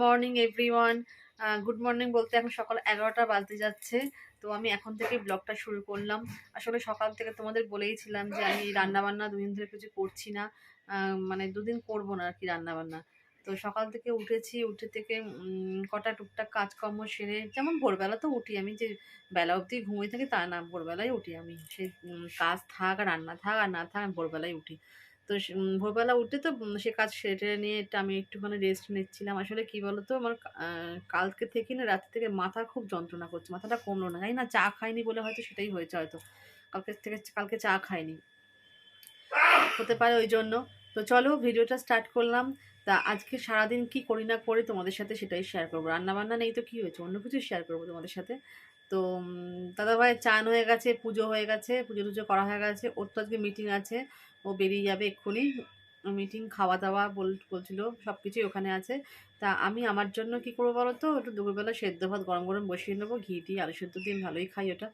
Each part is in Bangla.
Morning everyone. গুড মর্নিং বলতে এখন সকাল 11টা বাজতে যাচ্ছে। তো আমি এখন থেকে ব্লগটা শুরু করলাম। আসলে সকাল থেকে তোমাদের বলেইছিলাম যে আমি রান্নাবান্না দুদিন ধরে কিছু করছি না, মানে দুদিন করবো না আর কি রান্নাবান্না। তো সকাল থেকে উঠেছি, উঠে থেকে কটা টুকটাক কাজকর্ম সেরে, যেমন ভোরবেলা তো উঠি আমি, যে বেলা অবধি ঘুমিয়ে থাকি তা না, ভোরবেলায় উঠি আমি। সে কাজ থাক আর রান্না থাক আর না থাক, আমি ভোরবেলায় উঠি। তো ভোরবেলা উঠে তো সে কাজ সেরে নিয়ে এটা আমি একটুখানি রেস্ট নিচ্ছিলাম। আসলে কি বলতো, আমার কালকে থেকে না, রাত থেকে মাথা খুব যন্ত্রণা করছে, মাথাটা কমলো না, জানি না চা খাইনি বলে হয়তো সেটাই হয়েছে হয়তো। কালকে চা খাইনি, হতে পারে ওই জন্য। তো চলো ভিডিওটা স্টার্ট করলাম। তা আজকে সারাদিন কি করি না করি তোমাদের সাথে সেটাই শেয়ার করবো। রান্না বান্না নেই তো কি হয়েছে, অন্য কিছু শেয়ার করবো তোমাদের সাথে। তো দাদাভাইয়ের চান হয়ে গেছে, পুজো হয়ে গেছে, পুজো টুজো করা হয়ে গেছে। ওর তো আজকে মিটিং আছে, ও বেরিয়ে যাবে এক্ষুনি। মিটিং, খাওয়া দাওয়া বলছিল, সব কিছুই ওখানে আছে। তা আমি আমার জন্য কি করবো বলো তো, একটু দুপুরবেলা সেদ্ধ ভাত গরম গরম বসিয়ে নেবো, ঘি টি আলু সেদ্ধ দিয়ে ভালোই খাই ওটা।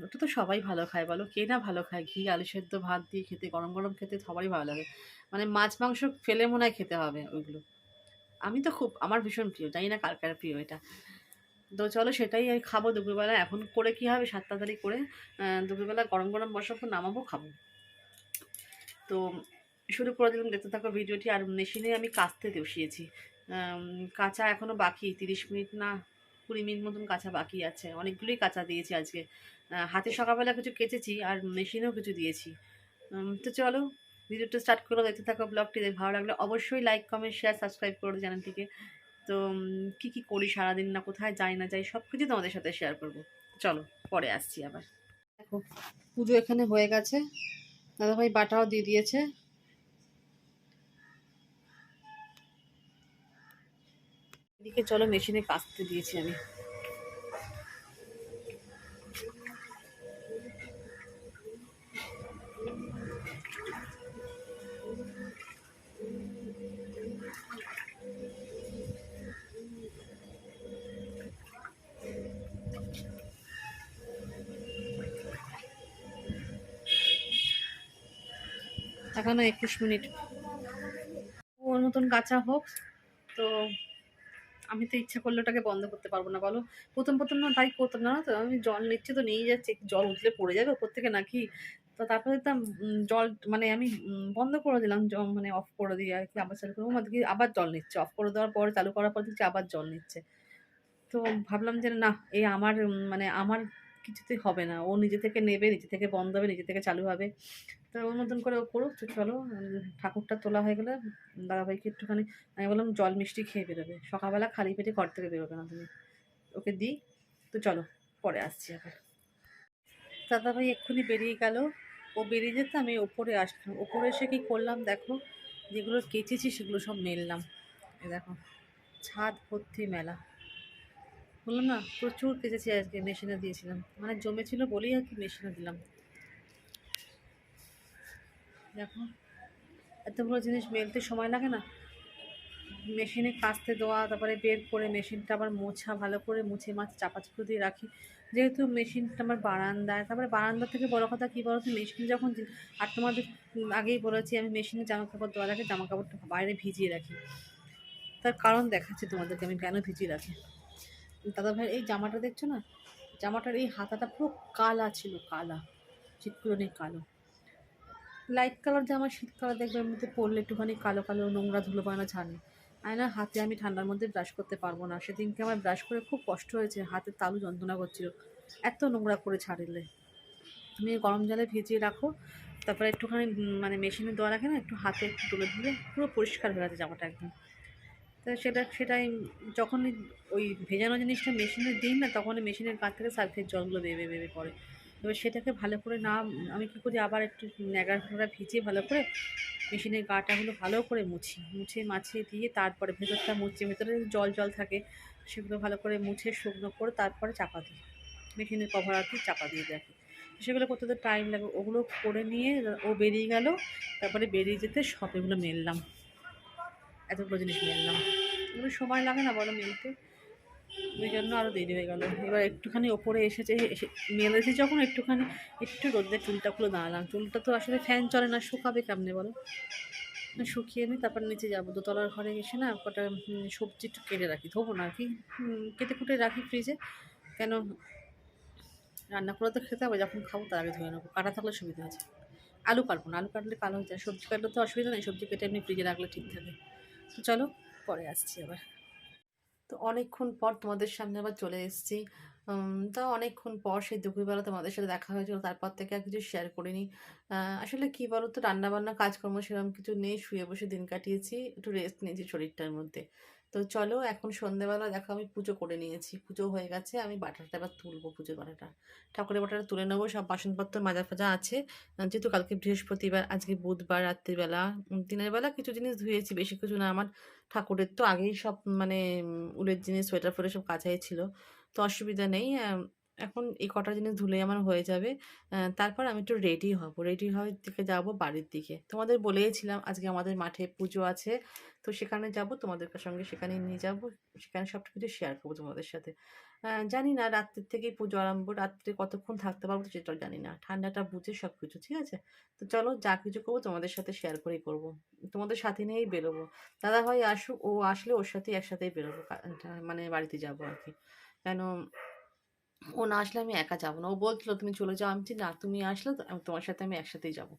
ওটা তো সবাই ভালো খায়, বলো কে না ভালো খায়, ঘি আলু সেদ্ধ ভাত দিয়ে খেতে, গরম গরম খেতে সবারই ভালো লাগে। মানে মাছ মাংস ফেলে মনে হয় খেতে হবে ওইগুলো। আমি তো খুব, আমার ভীষণ প্রিয়, জানি না কার কার প্রিয় এটা। তো চলো সেটাই আমি খাবো দুপুরবেলা। এখন করে কি হবে, 7 তাড়াতাড়ি করে দুপুরবেলা গরম গরম বসাবো, নামাবো, খাবো। তো শুরু করে দিলাম, দেখতে থাকো ভিডিওটি। আর মেশিনে আমি কাচতে বসিয়েছি। কাঁচা এখনও বাকি, 30 মিনিট না 20 মিনিট মতন কাঁচা বাকি আছে। অনেকগুলোই কাঁচা দিয়েছি আজকে। হাতে সকালবেলা কিছু কেচেছি আর মেশিনেও কিছু দিয়েছি। তো চলো ভিডিওটা স্টার্ট করো, দেখতে থাকো ব্লগটি। ভালো লাগলে অবশ্যই লাইক কমেন্ট শেয়ার সাবস্ক্রাইব করো চ্যানেলটিকে। তো কী করি সারাদিন, না কোথায় যাই না যাই, সব কিছু তোমাদের সাথে শেয়ার করবো। চলো পরে আসছি আবার। দেখো পুজো এখানে হয়ে গেছে, দাদাভাই বাটাও দিয়ে দিয়েছে। এদিকে চলো মেশিনে কাচতে দিয়েছি আমি। এখনো 21 মিনিট ওর মতন কাঁচা হোক। তো আমি তো ইচ্ছা করলে ওটাকে বন্ধ করতে পারবো না বলো। প্রথম প্রথম না তাই করতাম না, তো আমি জল নিচ্ছি তো নিয়ে যাচ্ছি, জল উঠলে পড়ে যাবে ওপর থেকে নাকি। তো তারপরে দেখতাম জল, মানে আমি বন্ধ করে দিলাম, মানে অফ করে দিয়ে আর কি, আবার চালু করবো, দেখি আবার জল নিচ্ছে, অফ করে দেওয়ার পরে চালু করার পর দেখছি আবার জল নিচ্ছে। তো ভাবলাম যে না, এই আমার মানে আমার কিছুতেই হবে না, ও নিজে থেকে নেবে, নিজে থেকে বন্ধ হবে, নিজে থেকে চালু হবে। তো ওর মতন করে ও করুক। তো চলো ঠাকুরটা তোলা হয়ে গেলে দাদাভাইকে একটুখানি, আমি বললাম জল মিষ্টি খেয়ে বেরোবে, সকালবেলা খালি পেটে ঘর থেকে বেরোবে না তুমি, ওকে দিই। তো চলো পরে আসছি আবার। দাদাভাই এক্ষুনি বেরিয়ে গেল, ও বেরিয়ে যেতে আমি ওপরে আসলাম। ওপরে এসে কী করলাম দেখো, যেগুলো কেচেছি সেগুলো সব মেললাম। এ দেখো ছাদ ভর্তি মেলা, বললাম না প্রচুর কেচেছি আজকে, মেশিনে দিয়েছিলাম, মানে জমেছিল বলেই আর কি মেশিনে দিলাম। দেখো এতগুলো জিনিস মেলতে সময় লাগে না, মেশিনে কাচতে দেওয়া, তারপরে বের করে মেশিনটা আবার মোছা, ভালো করে মুছে মাছ চাপাচুপো দিয়ে রাখি। যেহেতু মেশিনটা আমার বারান্দায়, তারপরে বারান্দা থেকে বড় কথা কী বলতো, মেশিন যখন, আর তোমাদের আগেই বলেছি আমি মেশিনে জামা কাপড় দেওয়ার আগে জামা কাপড়টা বাইরে ভিজিয়ে রাখি। তার কারণ দেখাচ্ছি তোমাদেরকে আমি কেন ভিজিয়ে রাখি। দাদাভাই এই জামাটা দেখছো না, জামাটার এই হাতাটা পুরো কালা ছিল, কালা চিৎকুলনি কালো, লাইট কালার জামা শীতকালে দেখবে এর মধ্যে পরলে একটুখানি কালো কালো নোংরা ধুলো পায়না ছাড়ে। আর না হাতে আমি ঠান্ডার মধ্যে ব্রাশ করতে পারবো না, সেদিনকে আমার ব্রাশ করে খুব কষ্ট হয়েছে, হাতের তালু যন্ত্রণা করছিল, এত নোংরা করে ছাড়লে। তুমি গরম জলে ভিজিয়ে রাখো, তারপরে একটুখানি মানে মেশিনে দেওয়া রাখে না, একটু হাতে একটু তুলে দিলে পুরো পরিষ্কার হয়ে গেছে জামাটা একদম। তো সেটাই যখনই ওই ভেজানো জিনিসটা মেশিনে দিই না, তখনই মেশিনের কাছ থেকে সার্ফের জলগুলো বেবে বেবে পড়ে। এবার সেটাকে ভালো করে না, আমি কী করি, আবার একটু ন্যাকড়া ফ্যাকড়া ভিজিয়ে ভালো করে মেশিনের গাটাগুলো ভালো করে মুছে মাছিয়ে দিয়ে তারপরে ভেতরটা মুছে, ভেতরে জল জল থাকে সেগুলো ভালো করে মুছে শুকনো করে তারপরে চাপা দিই, মেশিনের কভার আর কি চাপা দিয়ে রাখি। সেগুলো করতে তো টাইম লাগে, ওগুলো করে নিয়ে ও বেরিয়ে গেল, তারপরে বেরিয়ে যেতে সব এগুলো মেললাম, এতগুলো জিনিস মেললাম, এগুলো সময় লাগে না বলো মেলতে, ওই জন্য আরও দেরি হয়ে গেল। এবার একটুখানি ওপরে এসে মেলেছি যখন, একটু রোদ্রে চুলটা খুলে দাঁড়ালাম, চুলটা তো আসলে ফ্যান চলে না, শুকাবে কেমনে বলো। শুকিয়ে নিই, তারপর নিচে যাবো। দোতলার ঘরে এসে না কটা সবজি একটু কেটে রাখি, ধোবো না আর কি, কেটে কুটে রাখি ফ্রিজে। কেন, রান্না করে তো খেতে হবে, যখন খাবো তার আগে ধুয়ে নেবো, কাটা থাকলে সুবিধা আছে। আলু কাটবো না, আলু কাটলে কালো হয়ে যায়, সবজি কাটলে তো অসুবিধা নেই, সবজি কেটে এমনি ফ্রিজে রাখলে ঠিক থাকে। তো চলো পরে আসছি আবার। তো অনেকক্ষণ পর তোমাদের সামনে আবার চলে এসেছি। তা অনেকক্ষণ পর সেই দুপুরবেলা তোমাদের সাথে দেখা হয়েছিল, তারপর থেকে আর কিছু শেয়ার করিনি। আসলে কি বলো তো, রান্নাবান্না কাজকর্ম সেরকম কিছু নেই, শুয়ে বসে দিন কাটিয়েছি, একটু রেস্ট নিয়েছি শরীরটার মধ্যে। তো চলো এখন সন্ধ্যেবেলা দেখো আমি পুজো করে নিয়েছি, পুজো হয়ে গেছে, আমি বাটাটা এবার তুলবো, পুজোর বাটাটা, ঠাকুরের বাটাটা তুলে নেবো। সব বাসনপত্র মাজা ফাজা আছে, যেহেতু কালকে বৃহস্পতিবার, আজকে বুধবার, রাত্রিবেলা দিনের বেলা কিছু জিনিস ধুয়েছি, বেশি কিছু না। আমার ঠাকুরের তো আগেই সব মানে উলের জিনিস, সোয়েটার ফোয়েটার সব কাচাই ছিল, তো অসুবিধা নেই। এখন এই কটা জিনিস ধুলেই আমার হয়ে যাবে। তারপর আমি একটু রেডি হব, রেডি হওয়ার দিকে যাব বাড়ির দিকে। তোমাদের বলেইছিলাম আজকে আমাদের মাঠে পুজো আছে, তো সেখানে যাব, তোমাদের সঙ্গে সেখানে নিয়ে যাব, সেখানে সব কিছু শেয়ার করবো তোমাদের সাথে। জানি না রাত্রির থেকেই পুজো আরম্ভ, রাত্রে কতক্ষণ থাকতে পারবো সেটাও জানি না, ঠান্ডাটা বুঝে সব কিছু ঠিক আছে। তো চলো যা কিছু করবো তোমাদের সাথে শেয়ার করেই করবো, তোমাদের সাথে নিয়েই বেরোবো। দাদাভাই আসুক, ও আসলে ওর সাথেই একসাথেই বেরোবো, মানে বাড়িতে যাবো আর কি। কেন, ও না আসলে আমি একা যাবো না, ও বলছিল তুমি চলে যাও, আমি বলছি, না তুমি আসলে তোমার সাথে আমি একসাথেই যাবো।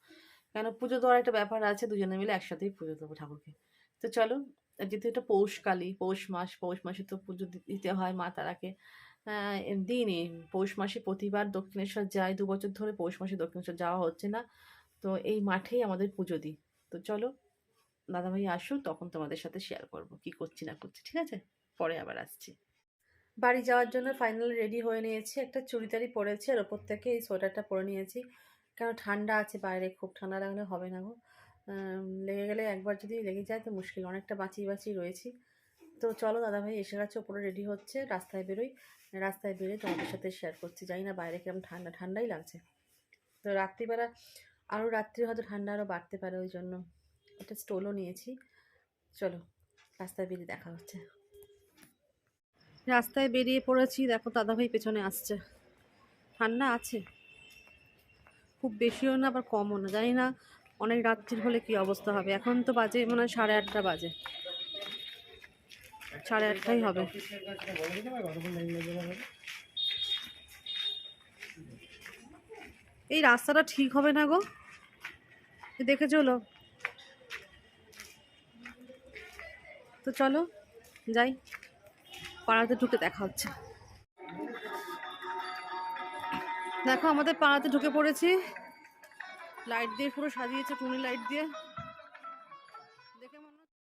কেন, পুজো দেওয়ার একটা ব্যাপার আছে, দুজনে মিলে একসাথেই পুজো দেবো ঠাকুরকে। তো চলো, যেহেতু এটা পৌষকালী, পৌষ মাস, পৌষ মাসে তো পুজো দিতে হয় মা তারাকে। দিইনি, পৌষ মাসে প্রতিবার দক্ষিণেশ্বর যাই, 2 বছর ধরে পৌষ মাসে দক্ষিণেশ্বর যাওয়া হচ্ছে না, তো এই মাঠেই আমাদের পুজো দিই। তো চলো দাদাভাই আসুক, তখন তোমাদের সাথে শেয়ার করব কি করছি না করছি, ঠিক আছে। পরে আবার আসছি। বাড়ি যাওয়ার জন্য ফাইনালি রেডি হয়ে নিয়েছি, একটা চুড়িদারি পরেছি আর ওপর থেকে এই সোয়েটারটা পরে নিয়েছি, কারণ ঠান্ডা আছে বাইরে, খুব ঠান্ডা লাগলে হবে না গো। লেগে গেলে, একবার যদি লেগে যায় তো মুশকিল, অনেকটা বাঁচিয়ে বাঁচিয়ে রয়েছি। তো চলো দাদাভাই এসে গেছে, ওপরে রেডি হচ্ছে, রাস্তায় বেরোই, রাস্তায় বেরোয় তোমাদের সাথে শেয়ার করছি। জানি না বাইরে কেমন, ঠান্ডা ঠান্ডাই লাগছে। তো রাত্রিবেলা আরও, রাত্রি হয়তো ঠান্ডা আরও বাড়তে পারে, ওই জন্য একটা স্টোলও নিয়েছি। চলো রাস্তায় বেরিয়ে দেখা হচ্ছে। রাস্তায় বেরিয়ে পড়েছি, দেখো দাদাভাই পেছনে আসছে। ঠান্ডা আছে, খুব বেশিও না আবার কমও না, জানি না অনেক রাত্রির হলে কি অবস্থা হবে। এখন তো বাজে মনে হয় 8:30 বাজে, 8:30 হবে। এই রাস্তাটা ঠিক হবে না গো, দেখে চলো। তো চলো যাই, পাড়াতে ঢুকে দেখা হচ্ছে। দেখো আমাদের পাড়াতে ঢুকে পড়েছি, লাইট দিয়ে পুরো সাজিয়েছে, টুনি লাইট দিয়ে, দেখে মনে হচ্ছে।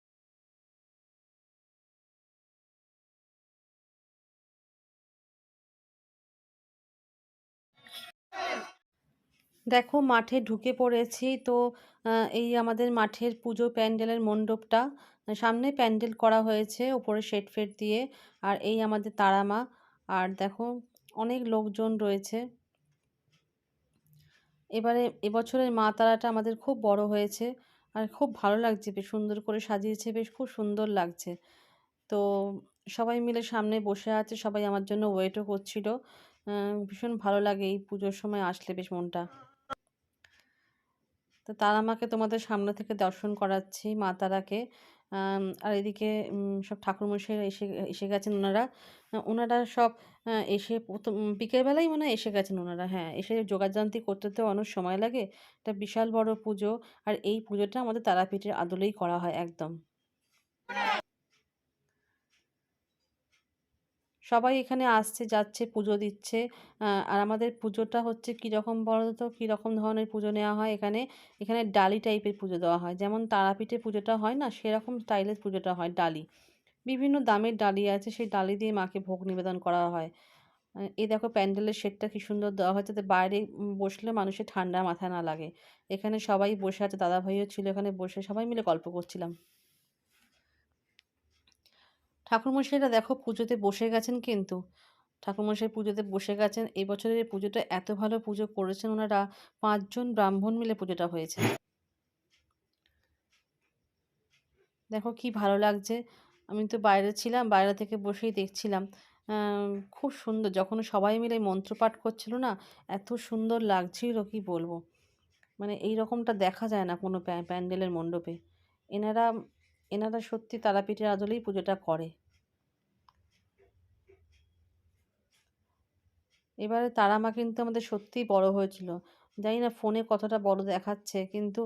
দেখো মাঠে ঢুকে পড়েছি তো। এই আমাদের মাঠের পুজো প্যান্ডেলের মণ্ডপটা, সামনে প্যান্ডেল করা হয়েছে ওপরে শেড ফেড দিয়ে, আর এই আমাদের তারা মা। আর দেখো অনেক লোকজন রয়েছে। এবারে এবছরের মা তারাটা আমাদের খুব বড় হয়েছে, আর খুব ভালো লাগছে, বেশ সুন্দর করে সাজিয়েছে, বেশ খুব সুন্দর লাগছে। তো সবাই মিলে সামনে বসে আছে, সবাই আমার জন্য ওয়েটও করছিল। ভীষণ ভালো লাগে এই পুজোর সময় আসলে, বেশ মনটা। তো তারা মাকে তোমাদের সামনে থেকে দর্শন করাচ্ছি, মা তারাকে। আর এদিকে সব ঠাকুরমশাইরা এসে এসে গেছেন ওনারা। ওনারা সব এসে প্রথম বিকেলবেলাই মনে হয় এসে গেছেন ওনারা, হ্যাঁ, এসে যোগাযান্তি করতে তো অনেক সময় লাগে। এটা বিশাল বড় পুজো, আর এই পুজোটা আমাদের তারাপীঠের আদলেই করা হয় একদম। সবাই এখানে আসছে যাচ্ছে, পুজো দিচ্ছে। আর আমাদের পুজোটা হচ্ছে কীরকম বলো তো, কীরকম ধরনের পুজো নেওয়া হয় এখানে। এখানে ডালি টাইপের পুজো দেওয়া হয়, যেমন তারাপীঠে পুজোটা হয় না, সেরকম স্টাইলের পুজোটা হয়। ডালি, বিভিন্ন দামের ডালি আছে, সেই ডালি দিয়ে মাকে ভোগ নিবেদন করা হয়। এই দেখো প্যান্ডেলের শেডটা কি সুন্দর দেওয়া হয়েছে, যাতে বাইরে বসলে মানুষের ঠান্ডা মাথায় না লাগে। এখানে সবাই বসে আছে, দাদাভাইও ছিল এখানে বসে, সবাই মিলে গল্প করছিলাম। ঠাকুরমশাইরা দেখো পুজোতে বসে গেছেন কিন্তু, ঠাকুরমশাই পুজোতে বসে গেছেন। এই বছরের এই পুজোটা এত ভালো পুজো করেছেন ওনারা, 5 জন ব্রাহ্মণ মিলে পুজোটা হয়েছে। দেখো কি ভালো লাগছে, আমি তো বাইরে ছিলাম, বাইরে থেকে বসেই দেখছিলাম। খুব সুন্দর, যখন সবাই মিলে মন্ত্রপাঠ করছিল না, এত সুন্দর লাগছিল কি বলবো। মানে এই রকমটা দেখা যায় না কোনো প্যান্ডেলের মণ্ডপে, এনারা এনারা সত্যি তারাপীঠের আদলেই পুজোটা করে। এবারে তারা মা কিন্তু আমাদের সত্যিই বড় হয়েছিল। জানি না ফোনে কতটা বড় দেখাচ্ছে, কিন্তু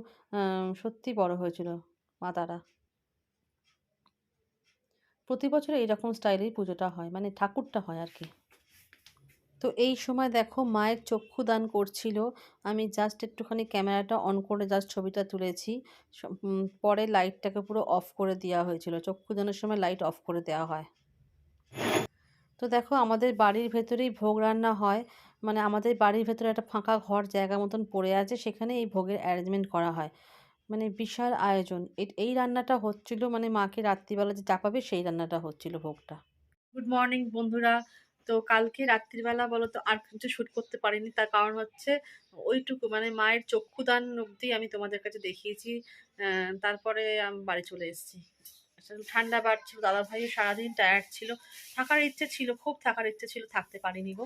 সত্যিই বড় হয়েছিল মা তারা। প্রতি বছর এইরকম স্টাইলেই পুজোটা হয়, মানে ঠাকুরটা হয় আর কি। তো এই সময় দেখো মায়ের চক্ষুদান করছিল। আমি জাস্ট একটুখানি ক্যামেরাটা অন করে জাস্ট ছবিটা তুলেছি। পরে লাইটটাকে পুরো অফ করে দেওয়া হয়েছিল। চক্ষুদানের সময় লাইট অফ করে দেওয়া হয়। তো দেখো আমাদের বাড়ির ভেতরেই ভোগ রান্না হয়। মানে আমাদের বাড়ির ভেতরে একটা ফাঁকা ঘর জায়গা মতন পড়ে আছে, সেখানে এই ভোগের অ্যারেঞ্জমেন্ট করা হয়। মানে বিশাল আয়োজন। এই রান্নাটা হচ্ছিল, মানে মাকে রাত্রিবেলা যে চাপাবে সেই রান্নাটা হচ্ছিল, ভোগটা। গুড মর্নিং বন্ধুরা। তো কালকে রাত্রিবেলা বলো তো আর কিছু শ্যুট করতে পারিনি, তার কারণ হচ্ছে ওইটুকু, মানে মায়ের চক্ষুদান অবধি আমি তোমাদের কাছে দেখিয়েছি। তারপরে আমি বাড়ি চলে এসেছি। আসলে ঠান্ডা বাড়ছিল, দাদা ভাইও সারাদিন টায়ার্ড ছিল। থাকার ইচ্ছে ছিল, খুব থাকার ইচ্ছে ছিল, থাকতে পারিনি গো।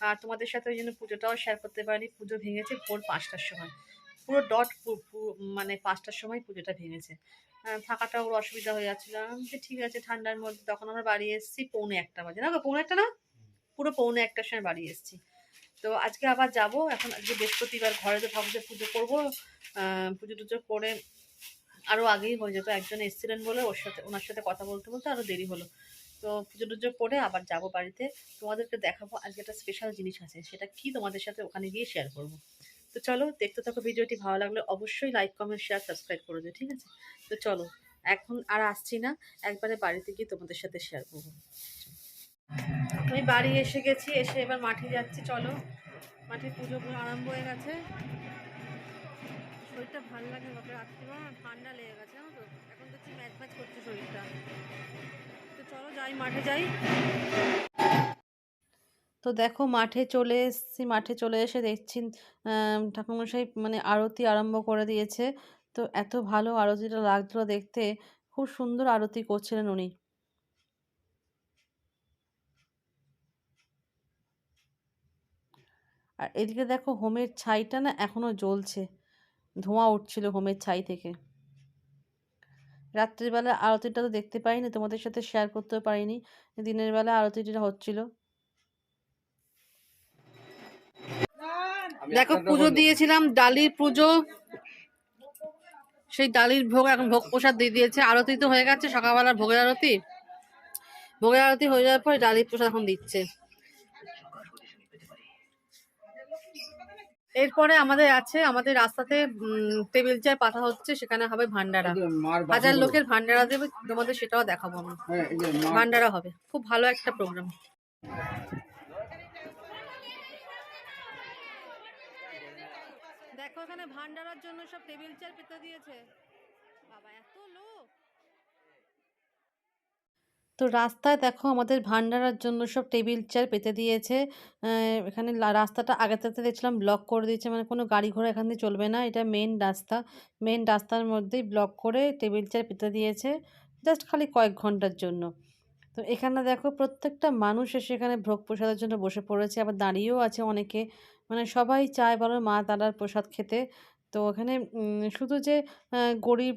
আর তোমাদের সাথে ওই জন্য পুজোটাও শেয়ার করতে পারিনি। পুজো ভেঙেছে ভোর 5টার সময়, পুরো ডট, মানে 5টার সময় পুজোটা ভেঙেছে। থাকাটা ওর অসুবিধা হয়ে যাচ্ছিল। যে ঠিক আছে ঠান্ডার মধ্যে, তখন আমরা বাড়ি এসেছি 1:45 বাজে, না গো 1:45 না, পুরো 1:45টার সময় বাড়ি এসেছি। তো আজকে আবার যাব। এখন আজকে বৃহস্পতিবার, ঘরে তো ভাবছি পুজো করবো। পুজো টুজো করে আরও আগেই হয়ে যেত, একজন এসেছিলেন বলে ওনার সাথে কথা বলতে বলতে আরও দেরি হলো। তো পুজো টুজো করে আবার যাব বাড়িতে। তোমাদেরকে দেখাবো আজকে একটা স্পেশাল জিনিস আছে, সেটা কি তোমাদের সাথে ওখানে গিয়ে শেয়ার করব। তো চলো দেখতে থাকো ভিডিওটি। ভালো লাগলে অবশ্যই লাইক, কমেন্ট, শেয়ার, সাবস্ক্রাইব করে দিও, ঠিক আছে? তো চলো, এখন আর আসছি না, একবারে বাড়িতে গিয়ে তোমাদের সাথে শেয়ার করবো। আমি বাড়ি এসে গেছি, এসে এবার মাঠে যাচ্ছি। চলো, মাঠে পুজো আরম্ভ হয়ে গেছে। শরীরটা ভালো লাগে, বাপরে রাত্রিবেলা ঠান্ডা লেগে গেছে, জানো তো, এখন দেখছি ম্যাচ ম্যাচ করছে শরীরটা। তো চলো যাই, মাঠে যাই। তো দেখো মাঠে চলে এসেছি, মাঠে চলে এসে দেখছি ঠাকুরমশাই মানে আরতি আরম্ভ করে দিয়েছে। তো এত ভালো আরতিটা লাগলো দেখতে, খুব সুন্দর আরতি করছিলেন উনি। আর এদিকে দেখো হোমের ছাইটা না এখনো জ্বলছে, ধোঁয়া উঠছিল হোমের ছাই থেকে। রাত্রিবেলা আরতিটা তো দেখতে পাইনি, তোমাদের সাথে শেয়ার করতেও পারিনি। দিনের বেলা আরতিটা হচ্ছিল। দেখো পুজো দিয়েছিলাম, ডালির পুজো, সেই ডালির ভোগ এখন ভোগ প্রসাদ দিয়ে দিয়েছে। আরতি তো হয়ে গেছে, সকালবেলার ভোগের আরতি। ভোগের আরতি হয়ে যাওয়ার পরে ডালির প্রসাদ এখন দিচ্ছে। এরপরে আমাদের আছে, আমাদের রাস্তাতে টেবিল চেয়ার পাতা হচ্ছে, সেখানে হবে ভান্ডারা। 1000 লোকের ভান্ডারা দেবে, তোমাদের সেটাও দেখাবো আমি। ভান্ডারা হবে, খুব ভালো একটা প্রোগ্রাম। দেখো এখানে ভান্ডারার জন্য সব টেবিল চেয়ার পেতে দিয়েছে। বাবা এত লোক! তো রাস্তায় দেখো আমাদের ভান্ডারার জন্য সব টেবিল চেয়ার পেতে দিয়েছে। এখানে রাস্তাটা আগে থাকতে দেখছিলাম ব্লক করে দিয়েছে, মানে কোনো গাড়ি ঘোড়া এখান দিয়ে চলবে না। এটা মেন রাস্তা, মেন রাস্তার মধ্যেই ব্লক করে টেবিল চেয়ার পেতে দিয়েছে, জাস্ট খালি কয়েক ঘন্টার জন্য। তো এখানে দেখো প্রত্যেকটা মানুষ এসে এখানে ভোগ প্রসাদের জন্য বসে পড়েছে, আবার দাঁড়িয়েও আছে অনেকে। মানে সবাই চায় বলো মা তারার প্রসাদ খেতে। তো এখানে শুধু যে গরিব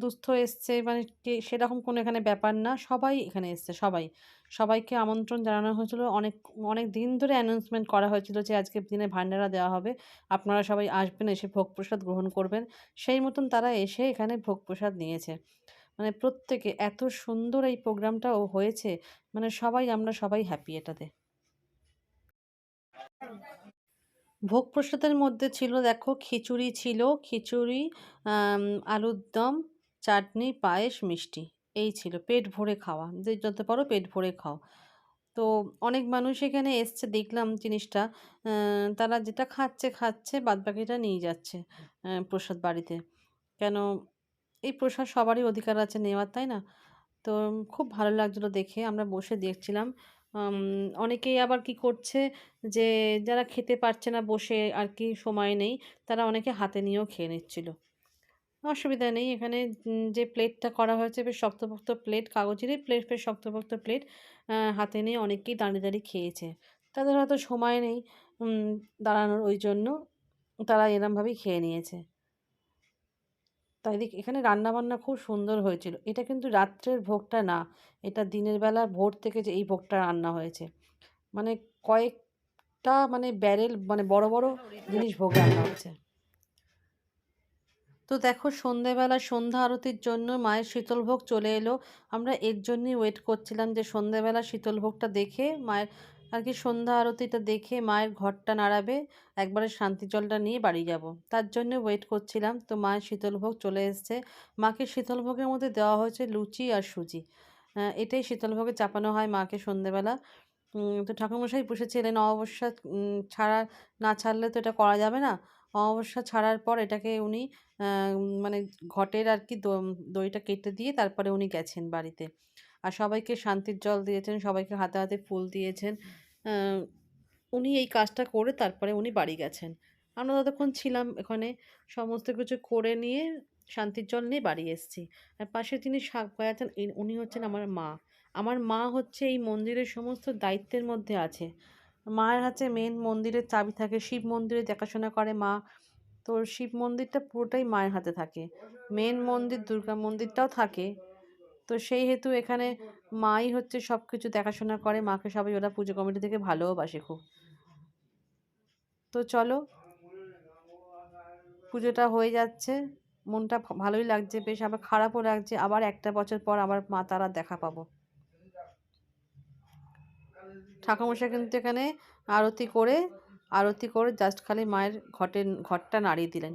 দুস্থ এসছে, মানে সেরকম কোনো এখানে ব্যাপার না, সবাই এখানে এসছে, সবাই। সবাইকে আমন্ত্রণ জানানো হয়েছিল, অনেক অনেক দিন ধরে অ্যানাউন্সমেন্ট করা হয়েছিল যে আজকের দিনে ভান্ডারা দেওয়া হবে, আপনারা সবাই আসবেন, এসে ভোগ প্রসাদ গ্রহণ করবেন। সেই মতন তারা এসে এখানে ভোগ প্রসাদ নিয়েছে। মানে প্রত্যেকে এত সুন্দর এই প্রোগ্রামটাও হয়েছে, মানে আমরা সবাই হ্যাপি এটাতে। ভোগ প্রসাদের মধ্যে ছিল দেখো খিচুড়ি ছিল, খিচুড়ি, আলুর দম, চাটনি, পায়েস, মিষ্টি। এই ছিল, পেট ভরে খাওয়া, যে যত পারো পেট ভরে খাও। তো অনেক মানুষ এখানে এসছে, দেখলাম জিনিসটা। তারা যেটা খাচ্ছে খাচ্ছে, বাদবাকিটা নিয়ে যাচ্ছে প্রসাদ বাড়িতে। কেন, এই প্রসাদ সবারই অধিকার আছে নেওয়ার, তাই না? তো খুব ভালো লাগছিলো দেখে, আমরা বসে দেখছিলাম। অনেকেই আবার কি করছে, যে যারা খেতে পারছে না বসে আর কি, সময় নেই, তারা অনেকে হাতে নিয়েও খেয়ে নিচ্ছিল। অসুবিধা নেই, এখানে যে প্লেটটা করা হয়েছে বেশ শক্তপোক্ত প্লেট, কাগজেরই প্লেট, বেশ শক্তপোক্ত প্লেট, হাতে নিয়ে অনেকেই দাঁড়িয়ে দাঁড়িয়ে খেয়েছে। তাদের হয়তো সময় নেই দাঁড়ানোর, ওই জন্য তারা এরমভাবেই খেয়ে নিয়েছে। তাই দেখি এখানে রান্নাবান্না খুব সুন্দর হয়েছিল। এটা কিন্তু রাত্রের ভোগটা না, এটা দিনের বেলা ভোর থেকে যে এই ভোগটা রান্না হয়েছে। মানে কয়েকটা মানে ব্যারেল মানে বড় বড় জিনিস ভোগ রান্না হয়েছে। তো দেখো সন্ধেবেলা সন্ধ্যা আরতির জন্য মায়ের শীতলভোগ চলে এলো। আমরা এর জন্যই ওয়েট করছিলাম যে সন্ধেবেলা শীতলভোগটা দেখে মায়ের আর কি সন্ধ্যা আরতিটা দেখে মায়ের ঘরটা নাড়াবে, একবারে শান্তি জলটা নিয়ে বাড়ি যাব, তার জন্য ওয়েট করছিলাম। তো মায়ের শীতলভোগ চলে এসছে। মাকে শীতলভোগের মধ্যে দেওয়া হয়েছে লুচি আর সুজি। এটাই শীতলভোগে চাপানো হয় মাকে সন্ধেবেলা। তো ঠাকুরমশাই বসেছিলেন অমাবস্যা ছাড়া না ছাড়লে তো এটা করা যাবে না। অমাবস্যা ছাড়ার পর এটাকে উনি মানে ঘটের আর কি দইটা কেটে দিয়ে তারপরে উনি গেছেন বাড়িতে। আর সবাইকে শান্তির জল দিয়েছেন, সবাইকে হাতে হাতে ফুল দিয়েছেন। আহ, উনি এই কাজটা করে তারপরে উনি বাড়ি গেছেন। আমরা ততক্ষণ ছিলাম এখানে, সমস্ত কিছু করে নিয়ে শান্তির জল নিয়ে বাড়ি এসেছি। আর পাশে যিনি শাক বাজাচ্ছেন উনি হচ্ছেন আমার মা। আমার মা হচ্ছে এই মন্দিরের সমস্ত দায়িত্বের মধ্যে আছে। মায়ের হাতে মেন মন্দিরের চাবি থাকে, শিব মন্দিরে দেখাশোনা করে মা। তো শিব মন্দিরটা পুরোটাই মায়ের হাতে থাকে, মেন মন্দির দুর্গা মন্দিরটাও থাকে। তো সেই হেতু এখানে মাই হচ্ছে সব কিছু দেখাশোনা করে, মাকে সবাই ওরা পুজো কমিটি থেকে ভালোবাসে খুব। তো চলো, পুজোটা হয়ে যাচ্ছে, মনটা ভালোই লাগছে বেশ, আবার খারাপও লাগছে, আবার একটা বছর পর আবার মা তারা দেখা পাবো। ঠাকুরমশাই কিন্তু এখানে আরতি করে জাস্ট খালি মায়ের ঘরটা নাড়িয়ে দিলেন।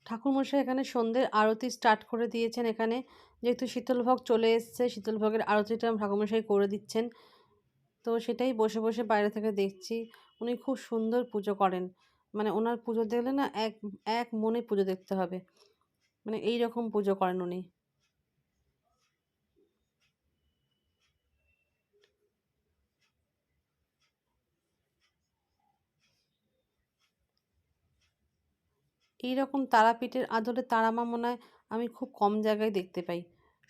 ঠাকুরমশাই এখানে সন্ধ্যের আরতি স্টার্ট করে দিয়েছেন। এখানে যেহেতু শীতলভোগ চলে এসছে, শীতলভোগের আরতিটা ঠাকুরমশাই করে দিচ্ছেন। তো সেটাই বসে বসে বাইরে থেকে দেখছি। উনি খুব সুন্দর পুজো করেন, মানে ওনার পুজো দেখলে না এক এক মনে পুজো দেখতে হবে, মানে এই রকম পুজো করেন উনি। এইরকম তারাপীঠের আদলে তারামা মনে হয় আমি খুব কম জায়গায় দেখতে পাই।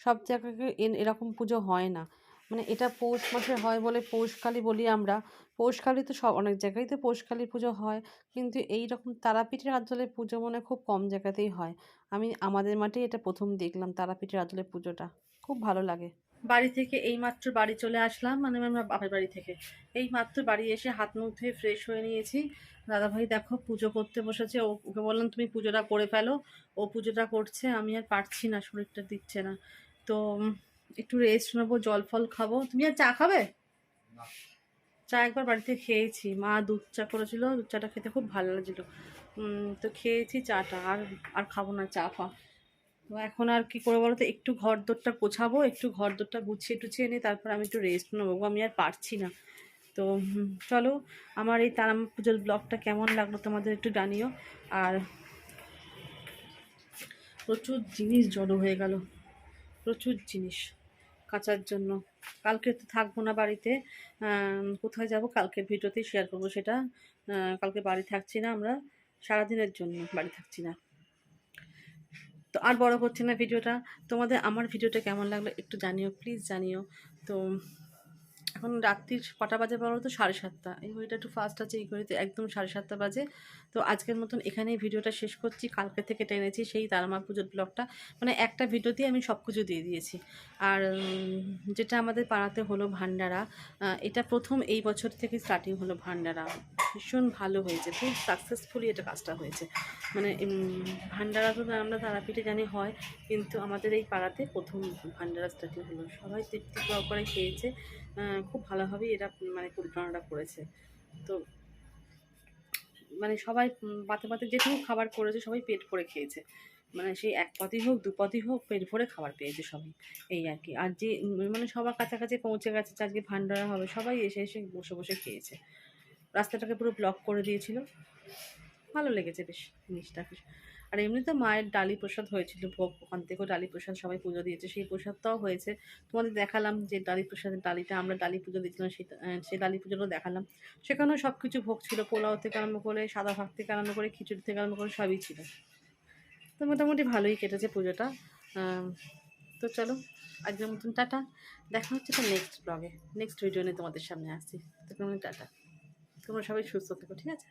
সব জায়গায় এরকম পুজো হয় না। মানে এটা পৌষ মাসে হয় বলে পৌষকালী বলি আমরা। পৌষকালী তো সব অনেক জায়গায় তো পৌষকালী পুজো হয়, কিন্তু এই রকম তারাপীঠের আদলে পুজো মনে হয় খুব কম জায়গাতেই হয়। আমি আমাদের মাঠেই এটা প্রথম দেখলাম তারাপীঠের আদলে পুজোটা, খুব ভালো লাগে। বাড়ি থেকে এইমাত্র বাড়ি চলে আসলাম, মানে আমার বাপের বাড়ি থেকে এইমাত্র বাড়ি এসে হাত মুখ ধুয়ে ফ্রেশ হয়ে নিয়েছি। দাদাভাই দেখো পুজো করতে বসেছে, ওকে বললাম তুমি পুজোটা করে ফেলো। ও পুজোটা করছে, আমি আর পারছি না, শরীরটা দিচ্ছে না। তো একটু রেস্ট নেবো, জল ফল খাবো। তুমি আর চা খাবে? চা একবার বাড়িতে খেয়েছি, মা দুধ চা করেছিল, দুধ চাটা খেতে খুব ভালো লাগছিল। তো খেয়েছি চাটা, আর আর খাবো না চা ফা। তো এখন আর কি করে বলো তো, একটু ঘর দোরটা গোছাবো, একটু ঘর দোরটা গুছিয়ে টুছিয়ে নিই, তারপর আমি একটু রেস্ট নেবো, আমি আর পারছি না। তো চলো, আমার এই তারা পুজোর ব্লগটা কেমন লাগলো তোমাদের একটু জানিও। আর প্রচুর জিনিস জড়ো হয়ে গেল, প্রচুর জিনিস কাচার জন্য। কালকে তো থাকবো না বাড়িতে, কোথায় যাব কালকের ভিডিওতেই শেয়ার করবো সেটা। কালকে বাড়ি থাকছি না আমরা, সারাদিনের জন্য বাড়ি থাকছি না। তো আর বড় করছি না ভিডিওটা। তোমাদের আমার ভিডিওটা কেমন লাগলো একটু জানিও, প্লিজ জানিও। তো এখন রাত্রির কটা বাজে বলো তো? 7:30। এই ঘড়িটা একটু ফাস্ট আছে, এই ঘড়িতে একদম 7:30 বাজে। তো আজকের মতন এখানেই ভিডিওটা শেষ করছি। কালকে থেকে টেনেছি সেই তারামা পুজোর ব্লগটা, মানে একটা ভিডিওতেই আমি সব কিছু দিয়ে দিয়েছি। আর যেটা আমাদের পাড়াতে হলো ভান্ডারা, এটা প্রথম এই বছর থেকে স্টার্টিং হলো ভান্ডারা। ভীষণ ভালো হয়েছে, খুব সাকসেসফুলি এটা কাজটা হয়েছে। মানে ভান্ডারা তো আমরা তারাপীঠে জানি হয়, কিন্তু আমাদের এই পাড়াতে প্রথম ভান্ডারা স্টার্টিং হলো। সবাই তৃপ্তি সহকারে খেয়েছে, খুব ভালোভাবেই এরা মানে পরিচালনাটা করেছে। তো মানে সবাই পাতে পাতে যেটুকু খাবার করেছে সবাই পেট ভরে খেয়েছে, মানে সেই এক পদই হোক দু পদই হোক পেট ভরে খাবার পেয়েছে সবাই, এই আর কি। আর যে মানে সবার কাছাকাছি পৌঁছে গেছে যে আজকে ভান্ডারা হবে, সবাই এসে এসে বসে বসে খেয়েছে। রাস্তাটাকে পুরো ব্লক করে দিয়েছিল, ভালো লেগেছে বেশ জিনিসটা। আর এমনিতে মায়ের ডালি প্রসাদ হয়েছিল ভোগ, ওখান থেকেও ডালি প্রসাদ সবাই পুজো দিয়েছে, সেই প্রসাদটাও হয়েছে। তোমাদের দেখালাম যে ডালি প্রসাদের ডালিটা, আমরা ডালি পুজো দিয়েছিলাম, সেই ডালি পুজোটাও দেখালাম। সেখানেও সব কিছু ভোগ ছিল, পোলাও থেকে আরম্ভ করে, সাদা ভাত থেকে আরম্ভ করে, খিচুড়ি থেকে আরম্ভ করে সবই ছিল। তো মোটামুটি ভালোই কেটেছে পুজোটা। তো চলো, আজকের মতন টাটা। দেখা হচ্ছে তো নেক্সট ব্লগে, নেক্সট ভিডিও নিয়ে তোমাদের সামনে আসছি। তখন টাটা, তোমরা সবাই সুস্থ থেকো, ঠিক আছে?